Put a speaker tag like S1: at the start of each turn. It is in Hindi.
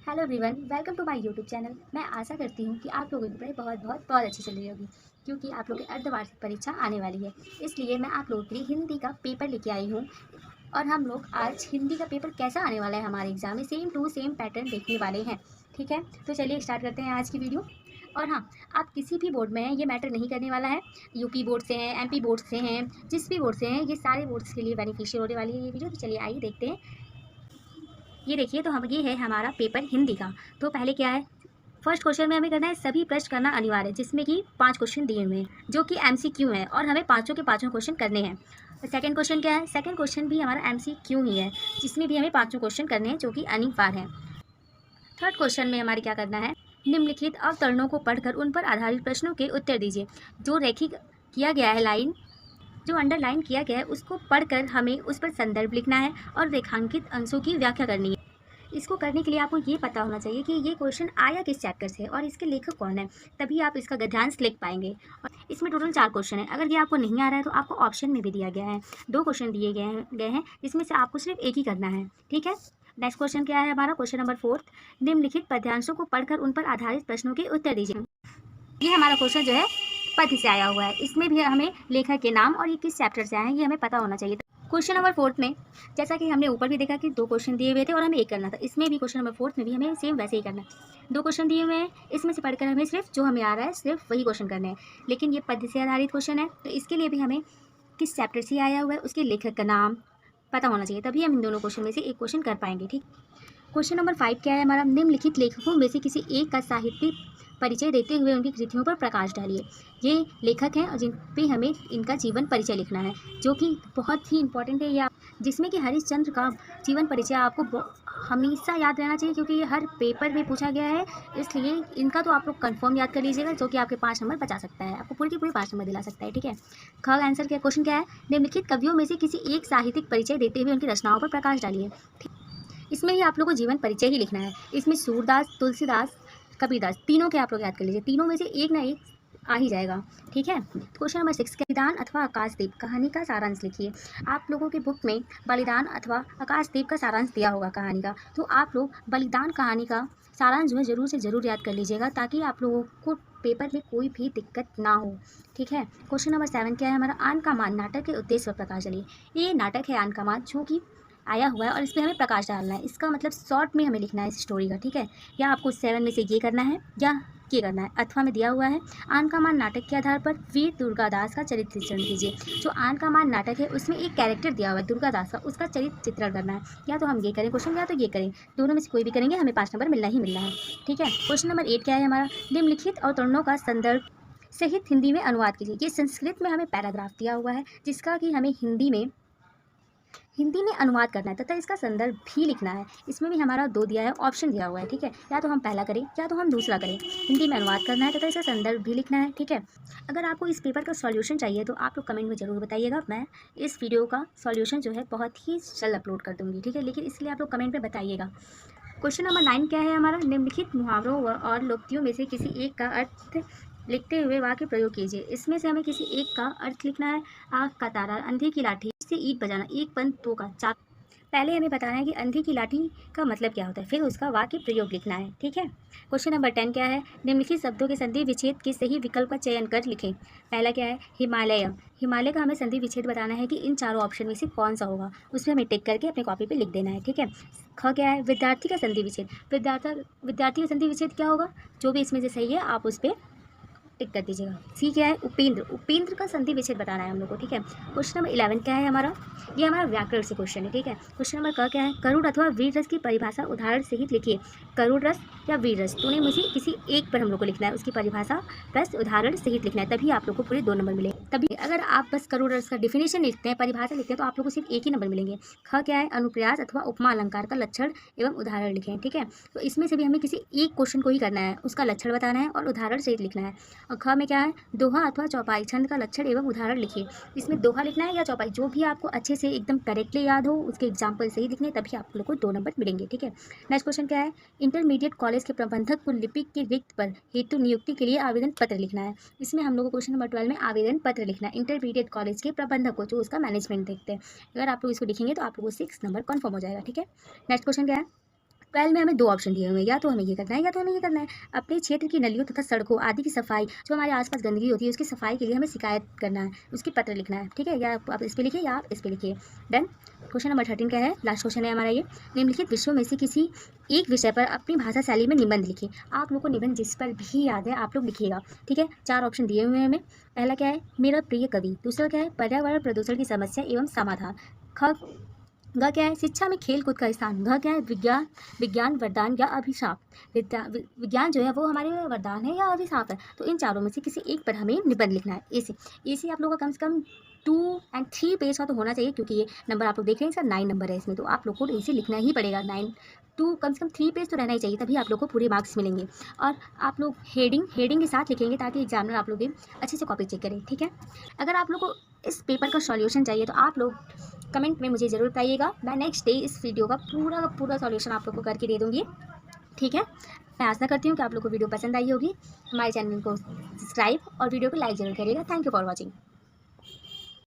S1: Hello everyone, welcome to my YouTube channel. मैं आशा करती हूँ कि आप लोगों की पढ़ाई बहुत अच्छी चल रही होगी, क्योंकि आप लोगों की अर्धवार्षिक परीक्षा आने वाली है। इसलिए मैं आप लोगों के लिए हिंदी का पेपर लेके आई हूँ और हम लोग आज हिंदी का पेपर कैसा आने वाला है हमारे एग्जाम में सेम टू सेम पैटर्न देखने वाले हैं। ठीक है, तो चलिए स्टार्ट करते हैं आज की वीडियो। और हाँ, आप किसी भी बोर्ड में हैं ये मैटर नहीं करने वाला है। यूपी बोर्ड से हैं, एमपी बोर्ड से हैं, जिस भी बोर्ड से हैं, ये सारे बोर्ड्स के लिए बेनिफिशियल होने वाली है ये वीडियो। तो चलिए आइए देखते हैं। ये देखिए, तो हम ये है हमारा पेपर हिंदी का। तो पहले क्या है, फर्स्ट क्वेश्चन में हमें करना है सभी प्रश्न करना अनिवार्य है, जिसमें कि 5 क्वेश्चन दिए हुए हैं जो कि एमसीक्यू है और हमें पाँचों के पाँचों क्वेश्चन करने हैं। सेकंड क्वेश्चन क्या है, सेकंड क्वेश्चन भी हमारा एमसीक्यू ही है, जिसमें भी हमें पाँचों क्वेश्चन करने हैं जो कि अनिवार्य है। थर्ड क्वेश्चन में हमारे क्या करना है, निम्नलिखित अवतरणों को पढ़कर उन पर आधारित प्रश्नों के उत्तर दीजिए। जो रेखिक किया गया है लाइन, जो अंडरलाइन किया गया है उसको पढ़कर हमें उस पर संदर्भ लिखना है और रेखांकित अंशों की व्याख्या करनी है। इसको करने के लिए आपको ये पता होना चाहिए कि ये क्वेश्चन आया किस चैप्टर से है और इसके लेखक कौन है, तभी आप इसका गद्यांश लिख पाएंगे। और इसमें टोटल 4 क्वेश्चन है। अगर ये आपको नहीं आ रहा है तो आपको ऑप्शन में भी दिया गया है, 2 क्वेश्चन दिए गए हैं जिसमें से आपको सिर्फ एक ही करना है। ठीक है, नेक्स्ट क्वेश्चन क्या है हमारा, क्वेश्चन नंबर 4, निम्नलिखित पद्यांशों को पढ़कर उन पर आधारित प्रश्नों के उत्तर दीजिए। ये हमारा क्वेश्चन जो है पद्य से आया हुआ है। इसमें भी हमें लेखक के नाम और ये किस चैप्टर से आए हैं ये हमें पता होना चाहिए। क्वेश्चन नंबर 4 में जैसा कि हमने ऊपर भी देखा कि 2 क्वेश्चन दिए हुए थे और हमें एक करना था, इसमें भी क्वेश्चन नंबर 4 में भी हमें सेम वैसे ही करना है। 2 क्वेश्चन दिए हुए हैं, इसमें से पढ़कर हमें सिर्फ जो हमें आ रहा है सिर्फ वही क्वेश्चन करने हैं। लेकिन ये पद्य से आधारित क्वेश्चन है, तो इसके लिए भी हमें किस चैप्टर से आया हुआ है उसके लेखक का नाम पता होना चाहिए, तभी हम इन दोनों क्वेश्चन में से एक क्वेश्चन कर पाएंगे। ठीक, क्वेश्चन नंबर 5 क्या है हमारा, निम्नलिखित लेखकों में से किसी एक का साहित्यिक परिचय देते हुए उनकी कृतियों पर प्रकाश डालिए। ये लेखक हैं और जिन पे हमें इनका जीवन परिचय लिखना है, जो कि बहुत ही इंपॉर्टेंट है। या जिसमें कि हरिश्चंद्र का जीवन परिचय आपको हमेशा याद रहना चाहिए, क्योंकि ये हर पेपर में पूछा गया है। इसलिए इनका तो आप लोग कंफर्म याद कर लीजिएगा, जो कि आपके 5 नंबर बचा सकता है, आपको पूरी की पूरी 5 नंबर दिला सकता है। ठीक है, ख आंसर क्या, क्वेश्चन क्या है, निम्नलिखित कवियों में से किसी एक साहित्यिक परिचय देते हुए उनकी रचनाओं पर प्रकाश डालिए। इसमें भी आप लोग को जीवन परिचय ही लिखना है। इसमें सूरदास, तुलसीदास, कबीरदास, तीनों के आप लोग याद कर लीजिए, तीनों में से एक ना एक आ ही जाएगा। ठीक है, क्वेश्चन नंबर 6, बलिदान अथवा आकाशदीप कहानी का सारांश लिखिए। आप लोगों की बुक में बलिदान अथवा आकाशदीप का सारांश दिया होगा कहानी का, तो आप लोग बलिदान कहानी का सारांश जो है जरूर से जरूर याद कर लीजिएगा, ताकि आप लोगों को पेपर में कोई भी दिक्कत ना हो। ठीक है, क्वेश्चन नंबर 7 क्या है हमारा, आन का मान नाटक के उद्देश्य पर प्रकाश डालिए। ये नाटक है आन का मान, जो कि आया हुआ है और इस पर हमें प्रकाश डालना है। इसका मतलब शॉर्ट में हमें लिखना है इस स्टोरी का। ठीक है, या आपको 7 में से ये करना है या ये करना है। अथवा में दिया हुआ है, आन का मान नाटक के आधार पर वीर दुर्गादास का चरित्र चित्रण कीजिए। जो आन का मान नाटक है उसमें एक कैरेक्टर दिया हुआ है दुर्गादास का, उसका चरित्र चित्रण करना है। या तो हम ये करें क्वेश्चन, या तो ये करें, दोनों में से कोई भी करेंगे, हमें 5 नंबर मिलना ही मिलना है। ठीक है, क्वेश्चन नंबर 8 क्या है हमारा, निम्नलिखित अवतरणों का संदर्भ सहित हिंदी में अनुवाद कीजिए। ये संस्कृत में हमें पैराग्राफ दिया हुआ है, जिसका कि हमें हिंदी में अनुवाद करना है तथा इसका संदर्भ भी लिखना है। इसमें भी हमारा 2 दिया है, ऑप्शन दिया हुआ है। ठीक है, या तो हम पहला करें या तो हम दूसरा करें। हिंदी में अनुवाद करना है तथा इसका संदर्भ भी लिखना है। ठीक है, अगर आपको इस पेपर का सॉल्यूशन चाहिए तो आप लोग कमेंट में ज़रूर बताइएगा। मैं इस वीडियो का सॉल्यूशन जो है बहुत ही जल्द अपलोड कर दूँगी। ठीक है, लेकिन इसलिए आप लोग कमेंट में बताइएगा। क्वेश्चन नंबर 9 क्या है हमारा, निम्नलिखित मुहावरों और लोकोक्तियों में से किसी एक का अर्थ लिखते हुए वाक्य प्रयोग कीजिए। इसमें से हमें किसी एक का अर्थ लिखना है। आग का तारा, अंधे की लाठी से ईंट बजाना, एक पंथ दो का चार। पहले हमें बताना है कि अंधे की लाठी का मतलब क्या होता है, फिर उसका वाक्य प्रयोग लिखना है। ठीक है, क्वेश्चन नंबर 10 क्या है, निम्नलिखित शब्दों के संधि विच्छेद के सही विकल्प का चयन कर लिखें। पहला क्या है, हिमालय। हिमालय का हमें संधि विच्छेद बताना है कि इन चारों ऑप्शन में से कौन सा होगा, उसमें हमें टिक करके अपने कॉपी पे लिख देना है। ठीक है, ख क्या है, विद्यार्थी का संधि विच्छेद। विद्यार्थी का संधि विच्छेद क्या होगा, जो भी इसमें से सही है आप उस पर टिक कर दीजिएगा। सी क्या है, उपेंद्र। उपेंद्र का संधि विच्छेद बताना है हम लोग को। ठीक है, क्वेश्चन नंबर 11 क्या है हमारा, ये हमारा व्याकरण से क्वेश्चन है। ठीक है, क्वेश्चन नंबर क क्या है, करुण अथवा वीर रस की परिभाषा उदाहरण सहित लिखिए। करुण रस या वीर रस, दोनों में से किसी एक पर हम लोग को लिखना है, उसकी परिभाषा प्लस उदाहरण सहित लिखना है, तभी आप लोग को पूरे 2 नंबर मिलेंगे। तभी अगर आप बस करुण रस का डिफिनेशन लिखते हैं, परिभाषा लिखते हैं, तो आप लोग को सिर्फ एक ही नंबर मिलेंगे। ख क्या है, अनुप्रास अथवा उपमा अलंकार का लक्षण एवं उदाहरण लिखें। ठीक है, तो इसमें से भी हमें किसी एक क्वेश्चन को ही करना है, उसका लक्षण बताना है और उदाहरण सहित लिखना है। और ख में क्या है, दोहा अथवा चौपाई छंद का लक्षण एवं उदाहरण लिखिए। इसमें दोहा लिखना है या चौपाई, जो भी आपको अच्छे से एकदम करेक्टली याद हो, उसके एग्जाम्पल सही लिखने, तभी आप लोग को 2 नंबर मिलेंगे। ठीक है, नेक्स्ट क्वेश्चन क्या है, इंटरमीडिएट कॉलेज के प्रबंधक को लिपिक के रिक्त पर हेतु नियुक्ति के लिए आवेदन पत्र लिखना है। इसमें हम लोग को क्वेश्चन नंबर 12 में आवेदन पत्र लिखना है इंटरमीडिएट कॉलेज के प्रबंधक को, जो उसका मैनेजमेंट देखते हैं। अगर आप लोग इसको लिखेंगे तो आप लोग को 6 नंबर कन्फर्म हो जाएगा। ठीक है, नेक्स्ट क्वेश्चन क्या है, 12 में हमें 2 ऑप्शन दिए हुए हैं, या तो हमें ये करना है या तो हमें ये करना है। अपने क्षेत्र की नलियों तथा सड़कों आदि की सफाई, जो हमारे आसपास गंदगी होती है उसकी सफाई के लिए हमें शिकायत करना है, उसकी पत्र लिखना है, ठीक है। या आप इस पे लिखिए या आप इस पे लिखिए। डन। क्वेश्चन नंबर 13 क्या है, लास्ट क्वेश्चन है हमारा ये। निम्नलिखित विषयों में से किसी एक विषय पर अपनी भाषा शैली में निबंध लिखिए। आप लोग को निबंध जिस पर भी याद है आप लोग लिखिएगा, ठीक है। 4 ऑप्शन दिए हुए हैं हमें। पहला क्या है, मेरा प्रिय कवि। दूसरा क्या है, पर्यावरण प्रदूषण की समस्या एवं समाधान। ख ग क्या है, शिक्षा में खेल कूद का स्थान। घ क्या है, विज्ञान विज्ञान वरदान या अभिशाप। विज्ञान जो है वो हमारे लिए वरदान है या अभिशाप है। तो इन चारों में से किसी एक पर हमें निबंध लिखना है। ऐसे आप लोगों का कम से कम 2 और 3 पेज का तो होना चाहिए, क्योंकि ये नंबर आप लोग देख रहे हैं इसका 9 नंबर है इसमें, तो आप लोग को ऐसे लिखना ही पड़ेगा। 9 2 कम से कम 3 पेज तो रहना ही चाहिए, तभी आप लोग को पूरे मार्क्स मिलेंगे। और आप लोग हेडिंग के साथ लिखेंगे ताकि एग्जामिनर आप लोग भी अच्छे से कॉपी चेक करें, ठीक है। अगर आप लोग को इस पेपर का सॉल्यूशन चाहिए तो आप लोग कमेंट में मुझे ज़रूर बताइएगा। मैं नेक्स्ट डे इस वीडियो का पूरा सॉल्यूशन आप लोग को करके दे दूँगी, ठीक है। मैं आशा करती हूँ कि आप लोग को वीडियो पसंद आई होगी। हमारे चैनल को सब्सक्राइब और वीडियो को लाइक ज़रूर करिएगा। Thank you for watching.